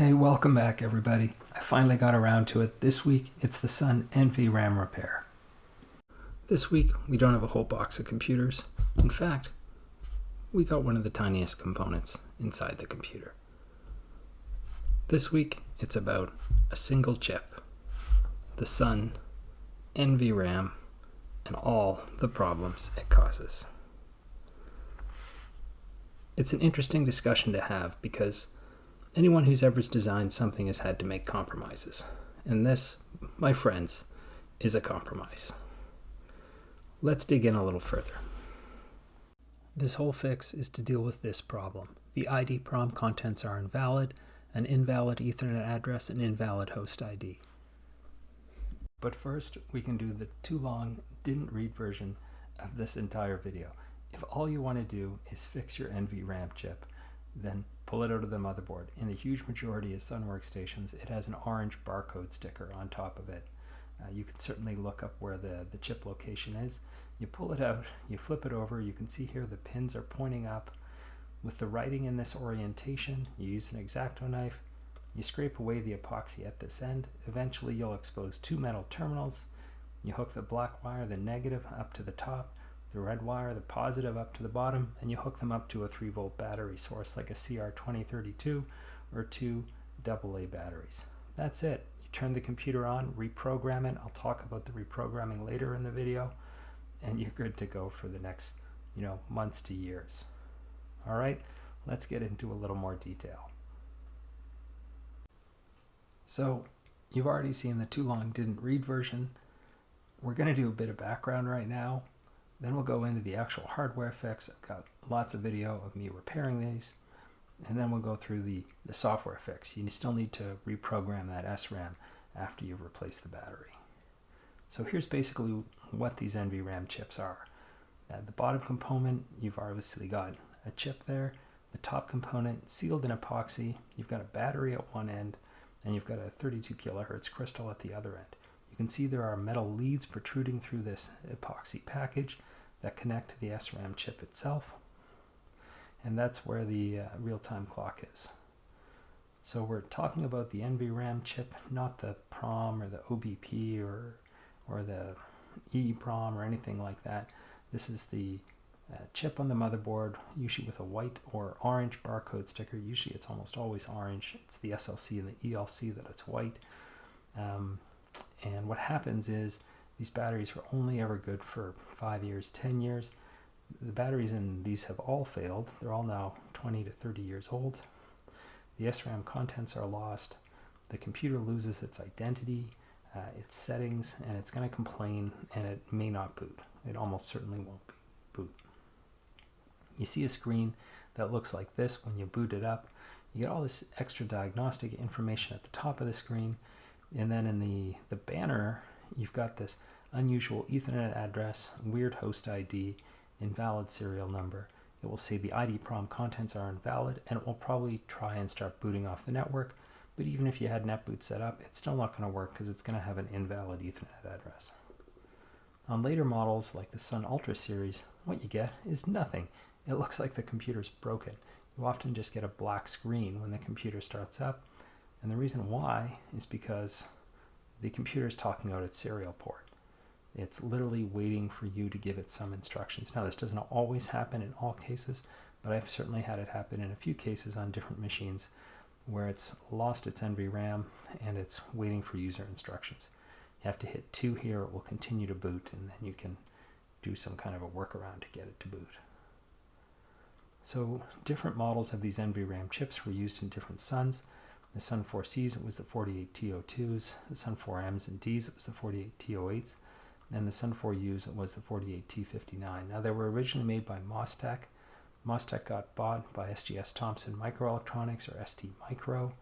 Hey, welcome back everybody. I finally got around to it. This week it's the Sun NVRAM Repair. This week we don't have a whole box of computers. In fact, we got one of the tiniest components inside the computer. This week it's about a single chip, the Sun NVRAM, and all the problems it causes. It's an interesting discussion to have because anyone who's ever designed something has had to make compromises. And this, my friends, is a compromise. Let's dig in a little further. This whole fix is to deal with this problem. The ID-PROM contents are invalid, an invalid Ethernet address, and invalid host ID. But first, we can do the too long, didn't read version of this entire video. If all you want to do is fix your NVRAM chip, then pull it out of the motherboard. In the huge majority of Sun workstations, it has an orange barcode sticker on top of it. You can certainly look up where the chip location is. You pull it out, you flip it over, you can see here the pins are pointing up. With the writing in this orientation, you use an X-Acto knife, you scrape away the epoxy at this end. Eventually you'll expose two metal terminals. You hook the black wire, the negative, up to the top, the red wire, the positive, up to the bottom, and you hook them up to a 3-volt battery source like a CR2032 or two AA batteries. That's it. You turn the computer on, reprogram it. I'll talk about the reprogramming later in the video, and you're good to go for the next, months to years. All right, let's get into a little more detail. So you've already seen the too long didn't read version. We're going to do a bit of background right now. Then we'll go into the actual hardware fix. I've got lots of video of me repairing these. And then we'll go through the software fix. You still need to reprogram that SRAM after you've replaced the battery. So here's basically what these NVRAM chips are. At the bottom component, you've obviously got a chip there. The top component, sealed in epoxy. You've got a battery at one end, and you've got a 32 kilohertz crystal at the other end. You can see there are metal leads protruding through this epoxy package that connect to the SRAM chip itself. And that's where the real-time clock is. So we're talking about the NVRAM chip, not the PROM or the OBP or the EEPROM or anything like that. This is the chip on the motherboard, usually with a white or orange barcode sticker. Usually it's almost always orange. It's the SLC and the ELC that it's white. And what happens is these batteries are only ever good for 5 years, 10 years. The batteries in these have all failed. They're all now 20 to 30 years old. The SRAM contents are lost. The computer loses its identity, its settings, and it's going to complain, and it may not boot. It almost certainly won't boot. You see a screen that looks like this when you boot it up. You get all this extra diagnostic information at the top of the screen. And then in the banner, you've got this unusual Ethernet address, weird host ID, invalid serial number. It will say the ID-PROM contents are invalid, and it will probably try and start booting off the network. But even if you had NetBoot set up, it's still not going to work because it's going to have an invalid Ethernet address. On later models like the Sun Ultra series, what you get is nothing. It looks like the computer's broken. You often just get a black screen when the computer starts up. And the reason why is because the computer is talking out its serial port. It's literally waiting for you to give it some instructions. Now, this doesn't always happen in all cases, but I've certainly had it happen in a few cases on different machines where it's lost its NVRAM and it's waiting for user instructions. You have to hit 2 here, it will continue to boot, and then you can do some kind of a workaround to get it to boot. So different models of these NVRAM chips were used in different Suns. The Sun 4Cs, it was the 48T02s. The Sun 4Ms and Ds, it was the 48T08s. And the Sun 4Us, it was the 48T59. Now, they were originally made by Mostec. Mostec got bought by SGS Thomson Microelectronics, or ST Micro.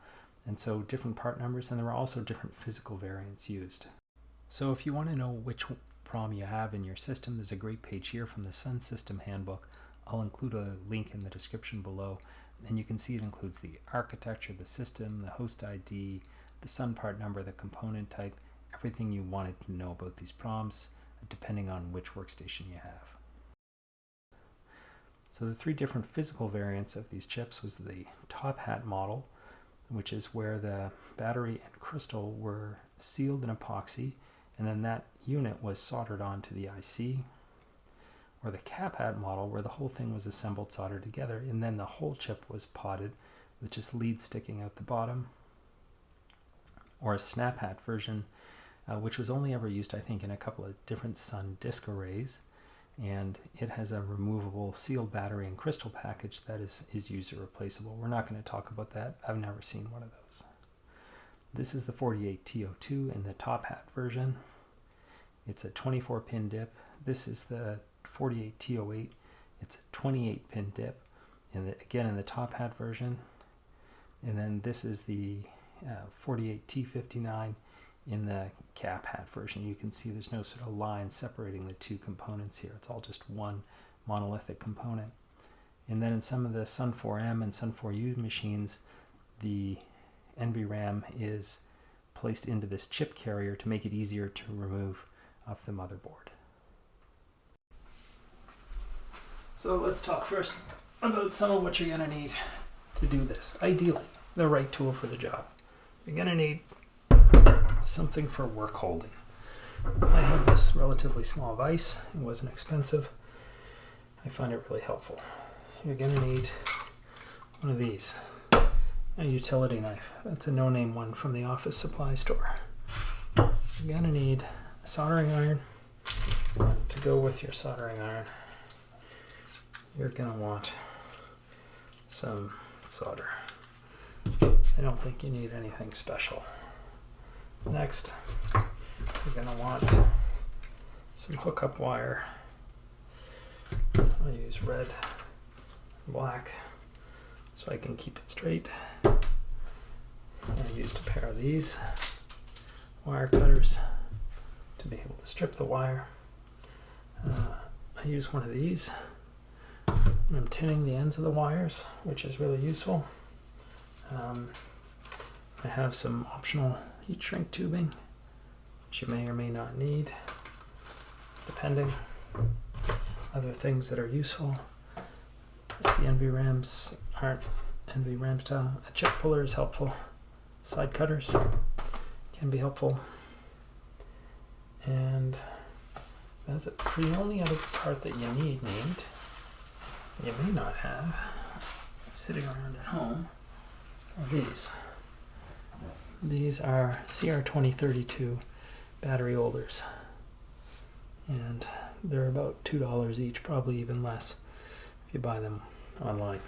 And so different part numbers, and there were also different physical variants used. So if you want to know which PROM you have in your system, there's a great page here from the Sun System Handbook. I'll include a link in the description below. And you can see it includes the architecture, the system, the host ID, the Sun part number, the component type, everything you wanted to know about these PROMs, depending on which workstation you have. So the 3 different physical variants of these chips was the top hat model, which is where the battery and crystal were sealed in epoxy, and then that unit was soldered onto the IC, or the cap hat model where the whole thing was assembled, soldered together, and then the whole chip was potted with just leads sticking out the bottom, or a snap hat version, which was only ever used, I think, in a couple of different Sun disk arrays, and it has a removable sealed battery and crystal package that is user replaceable. We're not going to talk about that. I've never seen one of those. This is the 48T02 in the top hat version. It's a 24-pin dip. This is the 48T08. It's a 28-pin dip, again in the top hat version. And then this is the 48T59 in the cap hat version. You can see there's no sort of line separating the two components here. It's all just one monolithic component. And then in some of the Sun 4M and Sun 4U machines, the NVRAM is placed into this chip carrier to make it easier to remove off the motherboard. So let's talk first about some of what you're going to need to do this. Ideally, the right tool for the job. You're going to need something for work holding. I have this relatively small vise. It wasn't expensive. I find it really helpful. You're going to need one of these, a utility knife. That's a no-name one from the office supply store. You're going to need a soldering iron. To go with your soldering iron, you're going to want some solder. I don't think you need anything special. Next, you're going to want some hookup wire. I'll use red and black so I can keep it straight. I used a pair of these wire cutters to be able to strip the wire. I use one of these when I'm tinning the ends of the wires, which is really useful. I have some optional heat shrink tubing, which you may or may not need, depending. Other things that are useful, if the NVRAMs aren't NVRAM style, a chip puller is helpful. Side cutters can be helpful. And that's it. The only other part that you need, you may not have, sitting around at home, are these. These are CR2032 battery holders. And they're about $2 each, probably even less if you buy them online.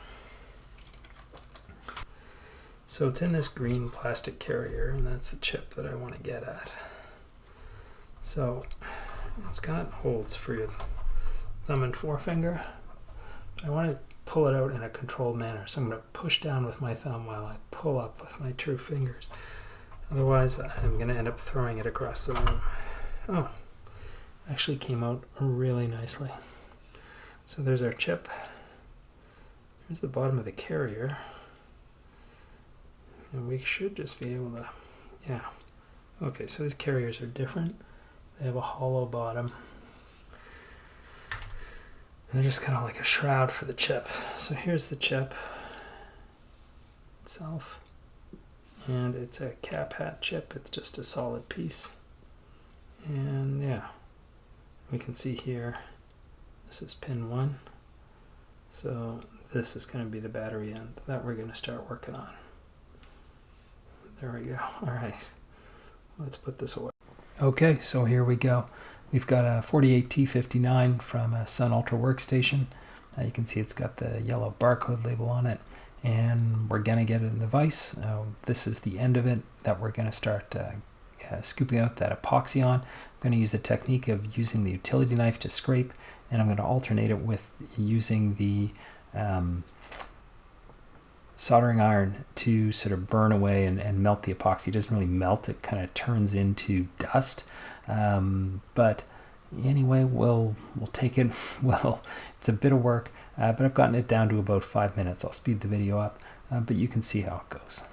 So it's in this green plastic carrier, and that's the chip that I want to get at. So it's got holes for your thumb and forefinger. I want to pull it out in a controlled manner, so I'm going to push down with my thumb while I pull up with my true fingers. Otherwise, I'm going to end up throwing it across the room. Oh, actually came out really nicely. So there's our chip. Here's the bottom of the carrier. And we should just be able to, yeah. Okay, so these carriers are different. They have a hollow bottom. They're just kind of like a shroud for the chip. So here's the chip itself. And it's a cap hat chip. It's just a solid piece. And yeah, we can see here, this is pin 1. So this is going to be the battery end that we're going to start working on. There we go. All right, let's put this away. Okay, so here we go. We've got a 48T59 from a Sun Ultra workstation. You can see it's got the yellow barcode label on it, and we're going to get it in the vise. This is the end of it that we're going to start scooping out that epoxy on. I'm going to use a technique of using the utility knife to scrape, and I'm going to alternate it with using the soldering iron to sort of burn away and melt the epoxy. It doesn't really melt, it kind of turns into dust. But anyway, we'll take it. Well, it's a bit of work, but I've gotten it down to about 5 minutes. I'll speed the video up, but you can see how it goes.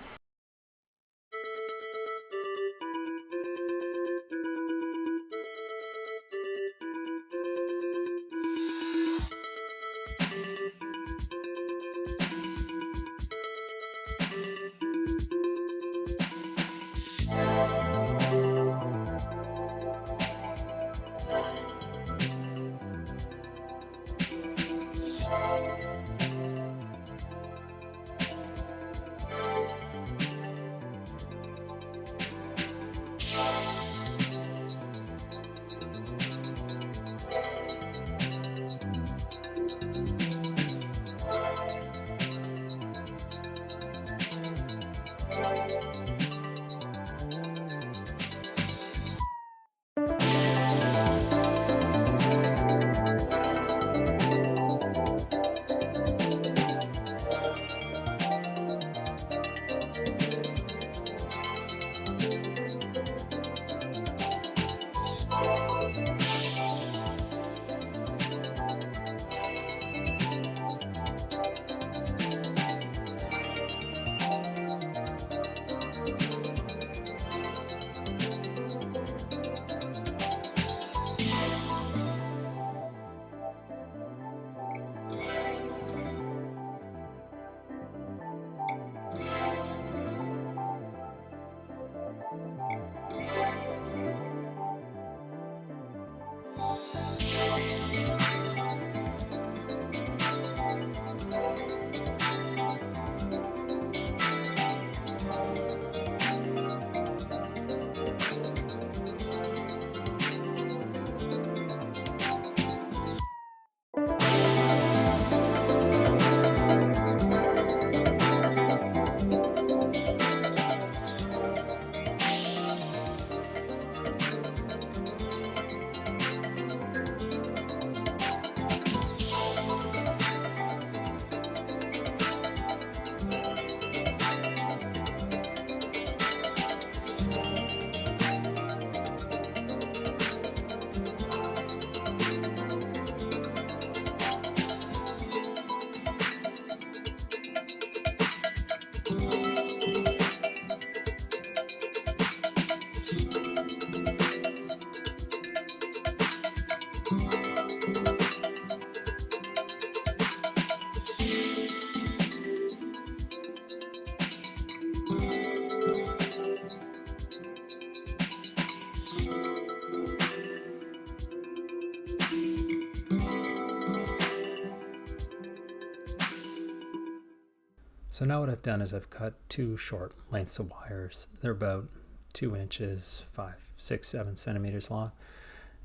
So now what I've done is I've cut two short lengths of wires. They're about 2 inches, 5, 6, 7 centimeters long.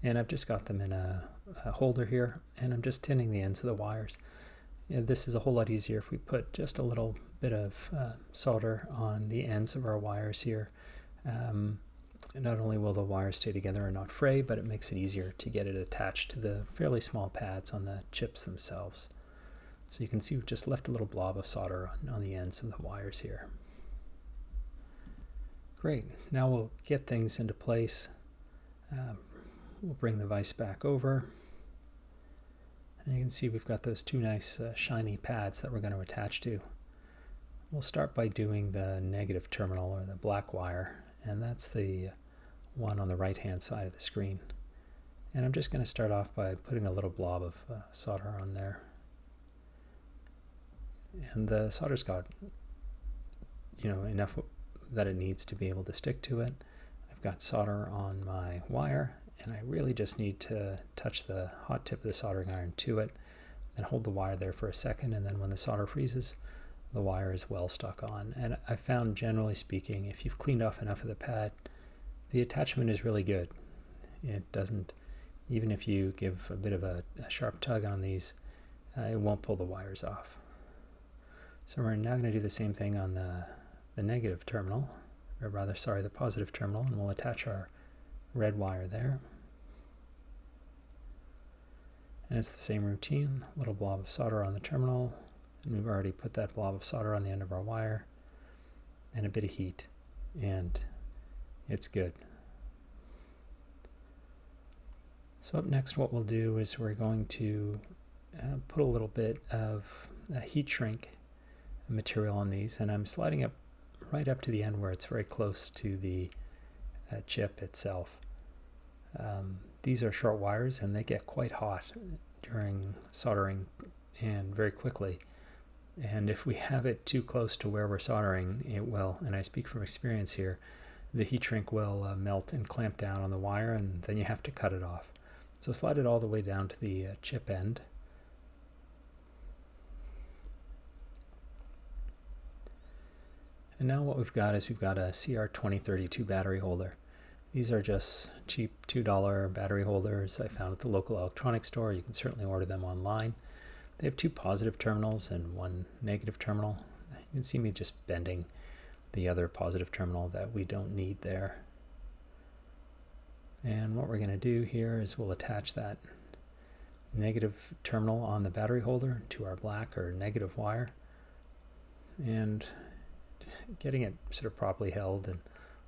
And I've just got them in a holder here, and I'm just tinning the ends of the wires. And this is a whole lot easier if we put just a little bit of solder on the ends of our wires here. Not only will the wires stay together and not fray, but it makes it easier to get it attached to the fairly small pads on the chips themselves. So you can see we've just left a little blob of solder on the ends of the wires here. Great, now we'll get things into place. We'll bring the vise back over. And you can see we've got those two nice shiny pads that we're going to attach to. We'll start by doing the negative terminal, or the black wire, and that's the one on the right hand side of the screen. And I'm just going to start off by putting a little blob of solder on there. And the solder's got, enough that it needs to be able to stick to it. I've got solder on my wire, and I really just need to touch the hot tip of the soldering iron to it and hold the wire there for a second, and then when the solder freezes, the wire is well stuck on. And I found, generally speaking, if you've cleaned off enough of the pad, the attachment is really good. It doesn't, even if you give a bit of a sharp tug on these, it won't pull the wires off. So we're now going to do the same thing on the negative terminal, or rather, sorry, the positive terminal, and we'll attach our red wire there. And it's the same routine, a little blob of solder on the terminal, and we've already put that blob of solder on the end of our wire, and a bit of heat, and it's good. So up next, what we'll do is we're going to put a little bit of heat shrink material on these, and I'm sliding it right up to the end where it's very close to the chip itself. These are short wires, and they get quite hot during soldering, and very quickly. And if we have it too close to where we're soldering, it will, and I speak from experience here, the heat shrink will melt and clamp down on the wire, and then you have to cut it off. So slide it all the way down to the chip end. And now what we've got is we've got a CR2032 battery holder. These are just cheap $2 battery holders I found at the local electronics store. You can certainly order them online. They have two positive terminals and one negative terminal. You can see me just bending the other positive terminal that we don't need there. And what we're going to do here is we'll attach that negative terminal on the battery holder to our black or negative wire, and getting it sort of properly held and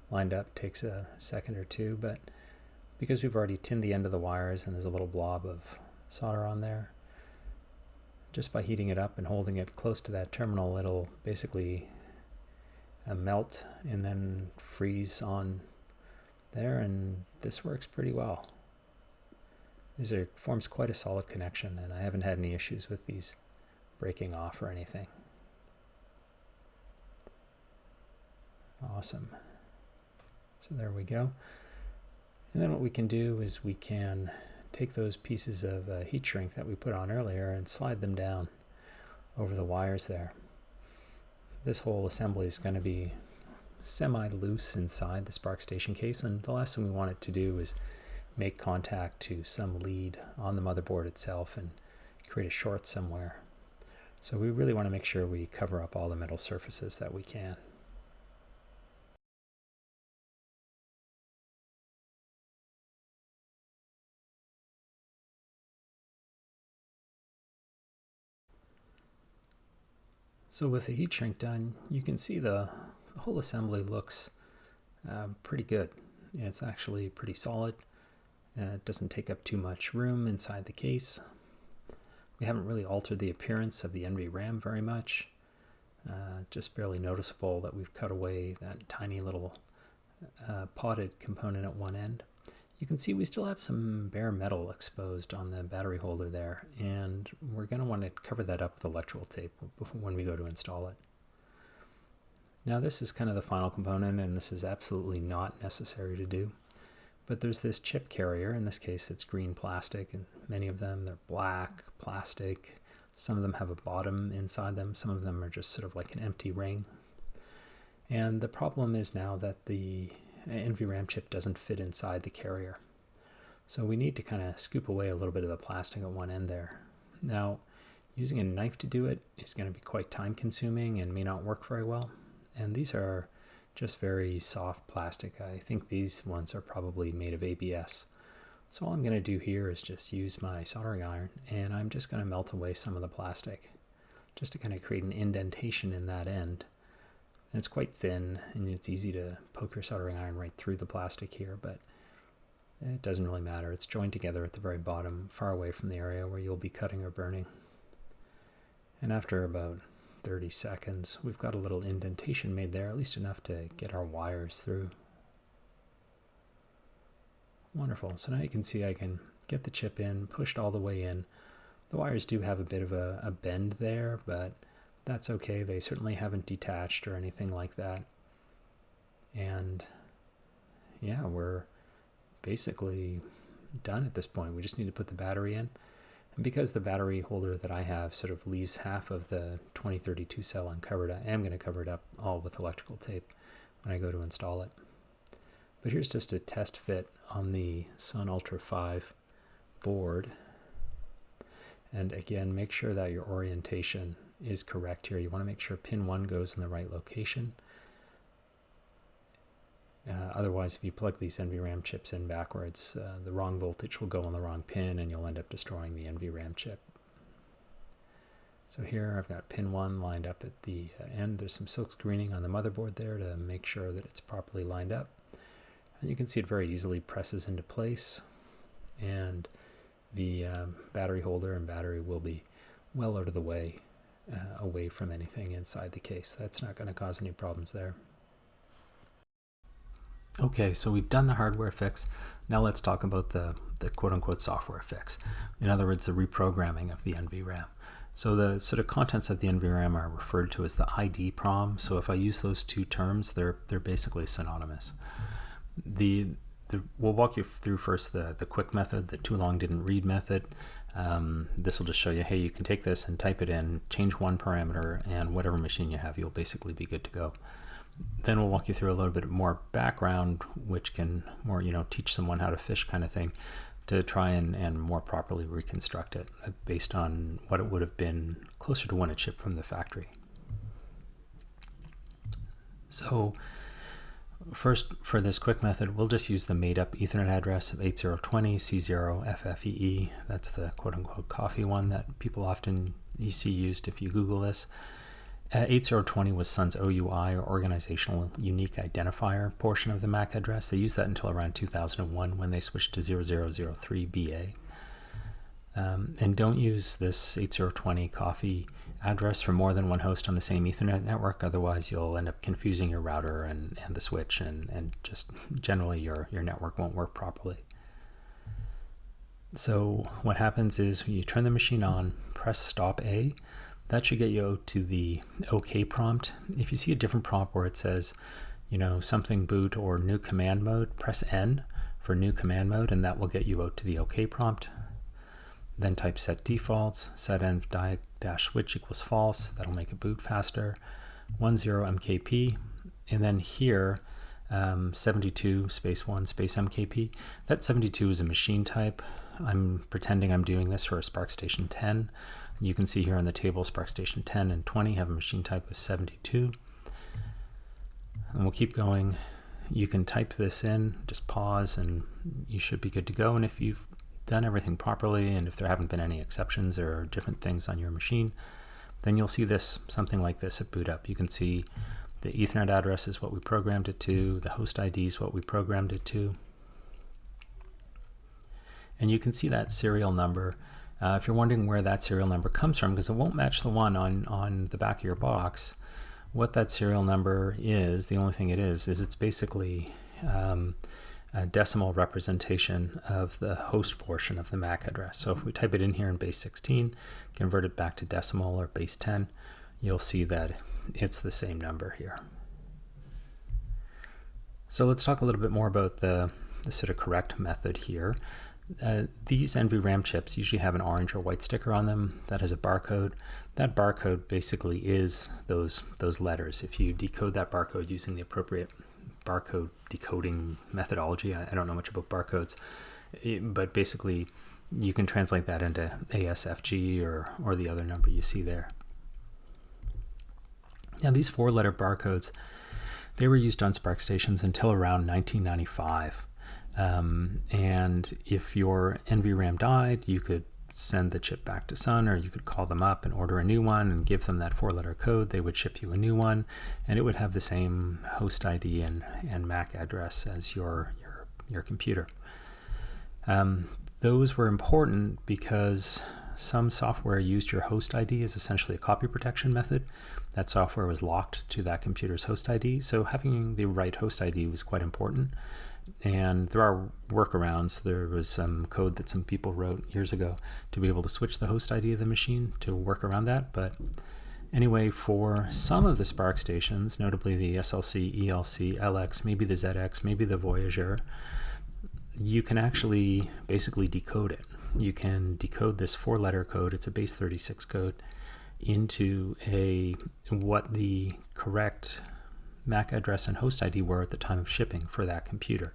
lined up takes a second or two, but because we've already tinned the end of the wires and there's a little blob of solder on there, just by heating it up and holding it close to that terminal, it'll basically melt and then freeze on there, and this works pretty well. Forms quite a solid connection, and I haven't had any issues with these breaking off or anything. Awesome. So there we go. And then what we can do is we can take those pieces of heat shrink that we put on earlier and slide them down over the wires there. This whole assembly is going to be semi-loose inside the Spark Station case, and the last thing we want it to do is make contact to some lead on the motherboard itself and create a short somewhere. So we really want to make sure we cover up all the metal surfaces that we can. So with the heat shrink done, you can see the whole assembly looks pretty good. It's actually pretty solid. It doesn't take up too much room inside the case. We haven't really altered the appearance of the NVRAM very much. Just barely noticeable that we've cut away that tiny little potted component at one end. You can see we still have some bare metal exposed on the battery holder there, and we're going to want to cover that up with electrical tape when we go to install it. Now this is kind of the final component, and this is absolutely not necessary to do. But there's this chip carrier. In this case it's green plastic, and many of them they're black plastic. Some of them have a bottom inside them. Some of them are just sort of like an empty ring. And the problem is now that the NVRAM chip doesn't fit inside the carrier. So we need to kind of scoop away a little bit of the plastic at one end there. Now, using a knife to do it is going to be quite time consuming and may not work very well. And these are just very soft plastic. I think these ones are probably made of ABS. So all I'm going to do here is just use my soldering iron, and I'm just going to melt away some of the plastic just to kind of create an indentation in that end. And it's quite thin, and it's easy to poke your soldering iron right through the plastic here, but it doesn't really matter. It's joined together at the very bottom, far away from the area where you'll be cutting or burning. And after about 30 seconds, we've got a little indentation made there, at least enough to get our wires through. Wonderful. So now you can see I can get the chip in, pushed all the way in. The wires do have a bit of a bend there, but that's okay. They certainly haven't detached or anything like that. And yeah, we're basically done at this point. We just need to put the battery in. And because the battery holder that I have sort of leaves half of the 2032 cell uncovered, I am going to cover it up all with electrical tape when I go to install it. But here's just a test fit on the Sun Ultra 5 board. And again, make sure that your orientation is correct here. You want to make sure pin 1 goes in the right location. Otherwise, if you plug these NVRAM chips in backwards, the wrong voltage will go on the wrong pin and you'll end up destroying the NVRAM chip. So here I've got pin 1 lined up at the end. There's some silk screening on the motherboard there to make sure that it's properly lined up. And you can see it very easily presses into place, and the battery holder and battery will be well out of the way, away from anything inside the case. That's not going to cause any problems there. Okay, so we've done the hardware fix. Now let's talk about the quote-unquote software fix. In other words, the reprogramming of the NVRAM. So the sort of contents of the NVRAM are referred to as the ID PROM. So if I use those two terms, they're basically synonymous. We'll walk you through first the quick method, the too long didn't read method. This will just show you, hey, you can take this and type it in, change one parameter, and whatever machine you have, you'll basically be good to go. Then we'll walk you through a little bit more background, which can more, teach someone how to fish kind of thing, to try and more properly reconstruct it based on what it would have been closer to when it shipped from the factory. So first, for this quick method, we'll just use the made-up Ethernet address of 8020 C0FFEE. That's the quote-unquote coffee one that people often you see used if you Google this. 8020 was Sun's OUI, or Organizational Unique Identifier, portion of the MAC address. They used that until around 2001 when they switched to 0003BA. And don't use this 8020 coffee address for more than one host on the same Ethernet network, otherwise you'll end up confusing your router and the switch, and just generally your network won't work properly. So what happens is when you turn the machine on, press stop A. That should get you to the OK prompt. If you see a different prompt where it says, something boot or new command mode, press N for new command mode, and that will get you out to the OK prompt. Then type set defaults, set env-switch equals false. That'll make it boot faster. 10 MKP, and then here 72 space 1 space MKP. That 72 is a machine type. I'm pretending I'm doing this for a SPARCstation 10. You can see here on the table SPARCstation 10 and 20 have a machine type of 72. And we'll keep going. You can type this in, just pause, and you should be good to go. And if you've done everything properly, and if there haven't been any exceptions or different things on your machine, then you'll see this, something like this at boot up. You can see the Ethernet address is what we programmed it to, the host ID is what we programmed it to. And you can see that serial number. If you're wondering where that serial number comes from, because it won't match the one on the back of your box, what that serial number is, the only thing it is it's basically a decimal representation of the host portion of the MAC address. So if we type it in here in base 16, convert it back to decimal or base 10, you'll see that it's the same number here. So let's talk a little bit more about the sort of correct method here. These NVRAM chips usually have an orange or white sticker on them that has a barcode. That barcode basically is those letters. If you decode that barcode using the appropriate barcode decoding methodology, I don't know much about barcodes, but basically you can translate that into ASFG or the other number you see there. Now these 4-letter barcodes, they were used on SPARCstations until around 1995. And if your NVRAM died, you could send the chip back to Sun, or you could call them up and order a new one and give them that 4-letter code. They would ship you a new one, and it would have the same host ID and MAC address as your computer. Those were important because some software used your host ID as essentially a copy protection method. That software was locked to that computer's host ID, so having the right host ID was quite important. And there are workarounds. There was some code that some people wrote years ago to be able to switch the host ID of the machine to work around that. But anyway, for some of the SPARCstations, notably the SLC, ELC, LX, maybe the ZX, maybe the Voyager, you can actually basically decode it. You can decode this 4-letter code, it's a base 36 code, into what the correct MAC address and host ID were at the time of shipping for that computer.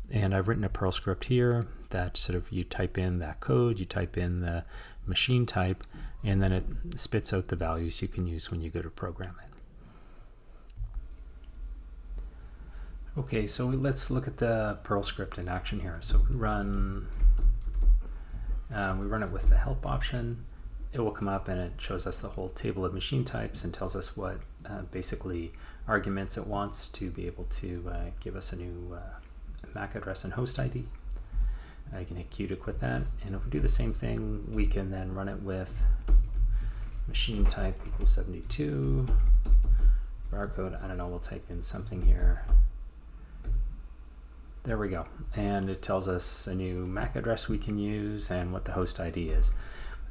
And I've written a Perl script here that sort of, you type in that code, you type in the machine type, and then it spits out the values you can use when you go to program it. Okay, so let's look at the Perl script in action here. So we run it with the help option. It will come up and it shows us the whole table of machine types and tells us what basically arguments it wants to be able to give us a new MAC address and host ID. I can hit Q to quit that, and if we do the same thing, we can then run it with machine type equals 72, barcode, I don't know, we'll type in something here. There we go, and it tells us a new MAC address we can use and what the host ID is.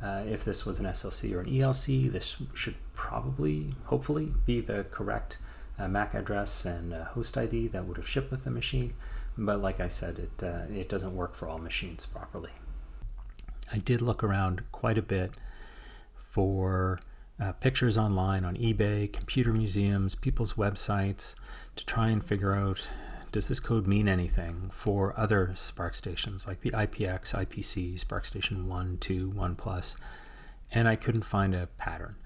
If this was an SLC or an ELC, this should probably, hopefully, be the correct MAC address and host ID that would have shipped with the machine. But like I said, it doesn't work for all machines properly. I did look around quite a bit for pictures online on eBay, computer museums, people's websites, to try and figure out, does this code mean anything for other SPARCstations like the IPX, IPC, SPARCstation 1, 2, 1+, and I couldn't find a pattern.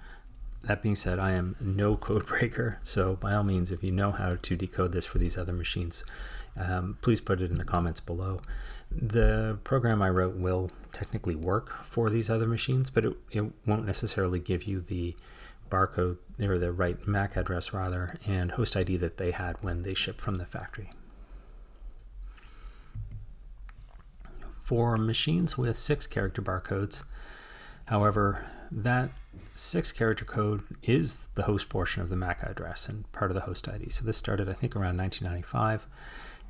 That being said, I am no code breaker, so by all means, if you know how to decode this for these other machines, please put it in the comments below. The program I wrote will technically work for these other machines, but it won't necessarily give you the barcode, or the right MAC address rather, and host ID that they had when they shipped from the factory. For machines with 6-character barcodes, however, that 6-character code is the host portion of the MAC address and part of the host ID. So this started, I think, around 1995,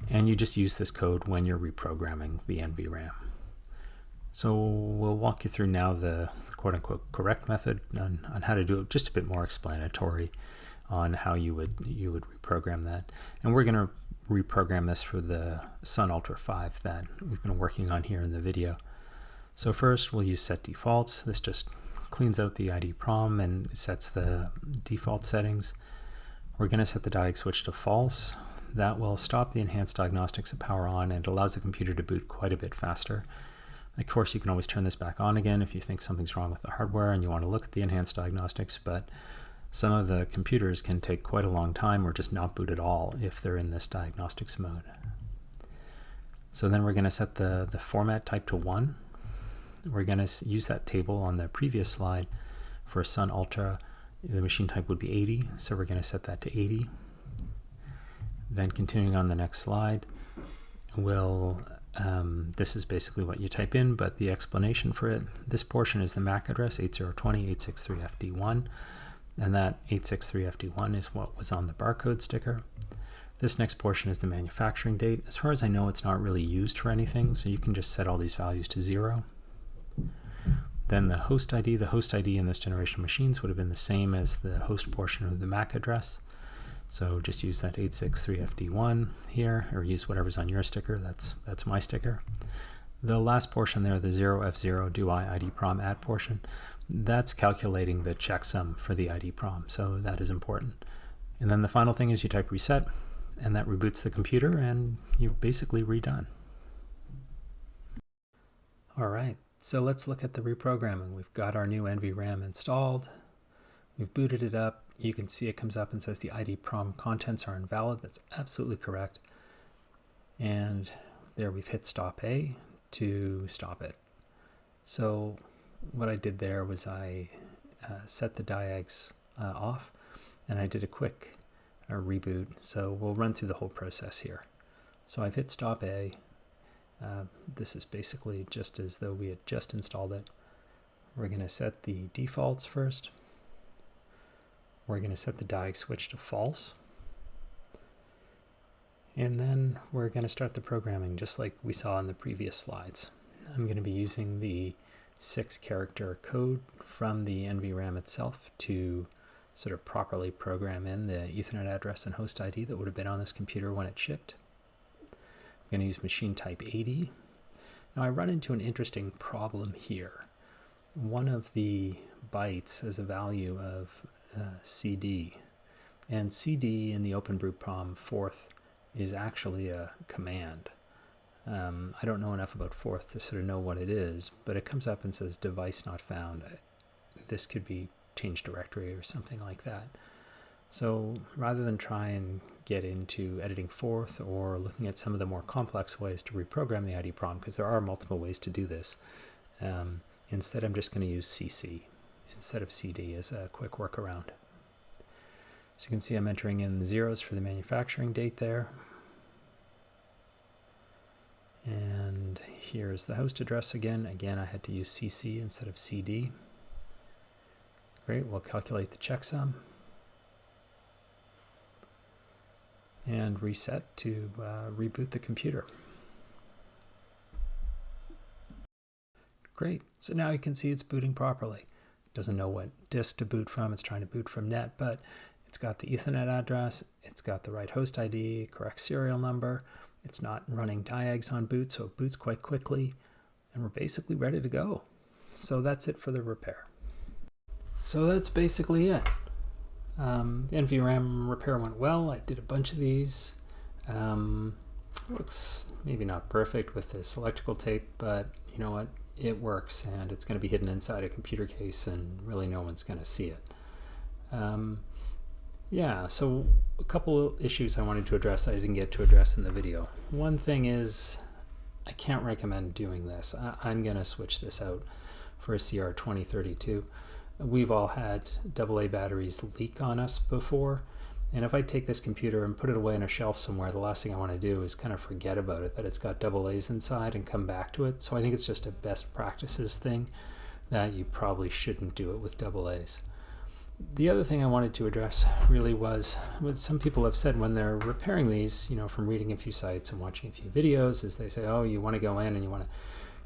and you just use this code when you're reprogramming the NVRAM. So we'll walk you through now the quote-unquote correct method on how to do it, just a bit more explanatory on how you would reprogram that. And we're going to reprogram this for the Sun Ultra 5 that we've been working on here in the video. So first we'll use set defaults. This just cleans out the ID prom and sets the default settings. We're going to set the diag switch to false. That will stop the enhanced diagnostics at power on and allows the computer to boot quite a bit faster. Of course, you can always turn this back on again if you think something's wrong with the hardware and you want to look at the enhanced diagnostics, but some of the computers can take quite a long time or just not boot at all if they're in this diagnostics mode. So then we're going to set the format type to 1. We're going to use that table on the previous slide for Sun Ultra. The machine type would be 80, so we're going to set that to 80. Then continuing on the next slide, this is basically what you type in, but the explanation for it, this portion is the MAC address 8020.863FD1, and that 863FD1 is what was on the barcode sticker. This next portion is the manufacturing date. As far as I know, it's not really used for anything, so you can just set all these values to 0. Then the host ID in this generation of machines would have been the same as the host portion of the MAC address. So just use that 863FD1 here, or use whatever's on your sticker. That's my sticker. The last portion there, the 0F0 do I ID prom at portion, that's calculating the checksum for the ID prom, so that is important. And then the final thing is you type reset, and that reboots the computer, and you're basically redone. All right, so let's look at the reprogramming. We've got our new NVRAM installed. We've booted it up. You can see it comes up and says the ID prom contents are invalid. That's absolutely correct. And there we've hit stop A to stop it. So what I did there was I set the diags off, and I did a quick reboot. So we'll run through the whole process here. So I've hit stop A. This is basically just as though we had just installed it. We're going to set the defaults first. We're going to set the diag switch to false. And then we're going to start the programming just like we saw in the previous slides. I'm going to be using the 6-character code from the NVRAM itself to sort of properly program in the Ethernet address and host ID that would have been on this computer when it shipped. I'm going to use machine type 80. Now I run into an interesting problem here. One of the bytes has a value of CD, and CD in the Open Brew Prom forth is actually a command. I don't know enough about forth to sort of know what it is, but it comes up and says device not found. This could be change directory or something like that. So rather than try and get into editing forth or looking at some of the more complex ways to reprogram the ID prom, because there are multiple ways to do this, instead I'm just going to use CC instead of CD as a quick workaround. So you can see I'm entering in the zeros for the manufacturing date there. And here's the host address again. Again, I had to use CC instead of CD. Great, we'll calculate the checksum. And reset to reboot the computer. Great, so now you can see it's booting properly. Doesn't know what disk to boot from, it's trying to boot from net, but it's got the Ethernet address, it's got the right host ID, correct serial number, it's not running diags on boot, so it boots quite quickly, and we're basically ready to go. So that's it for the repair. So that's basically it. The NVRAM repair went well. I did a bunch of these. Looks maybe not perfect with this electrical tape, but you know what? It works, and it's going to be hidden inside a computer case, and really no one's going to see it. Yeah, so a couple of issues I wanted to address that I didn't get to address in the video. One thing is, I can't recommend doing this. I'm going to switch this out for a CR2032. We've all had AA batteries leak on us before, and if I take this computer and put it away on a shelf somewhere, the last thing I want to do is kind of forget about it, that it's got AA's inside, and come back to it. So I think it's just a best practices thing that you probably shouldn't do it with AA's. The other thing I wanted to address really was what some people have said when they're repairing these, from reading a few sites and watching a few videos, is they say, oh, you want to go in and you want to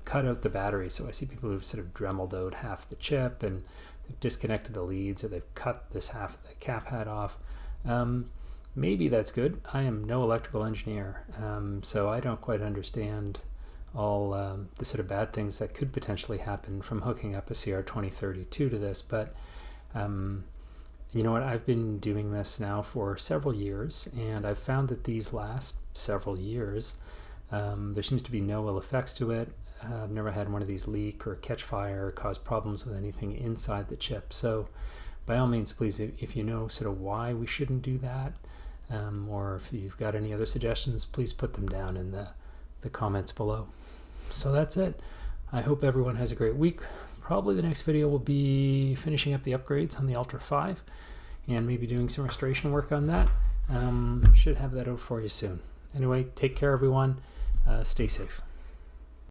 cut out the battery. So I see people who've sort of Dremeled out half the chip and they've disconnected the leads, or they've cut this half of the cap head off. Maybe that's good. I am no electrical engineer, so I don't quite understand all the sort of bad things that could potentially happen from hooking up a CR2032 to this, but you know what, I've been doing this now for several years, and I've found that these last several years there seems to be no ill effects to it. I've never had one of these leak or catch fire or cause problems with anything inside the chip. So by all means, please, if you know sort of why we shouldn't do that, or if you've got any other suggestions, please put them down in the comments below. So that's it. I hope everyone has a great week. Probably the next video will be finishing up the upgrades on the Ultra 5 and maybe doing some restoration work on that. Should have that out for you soon. Anyway, take care everyone. Stay safe.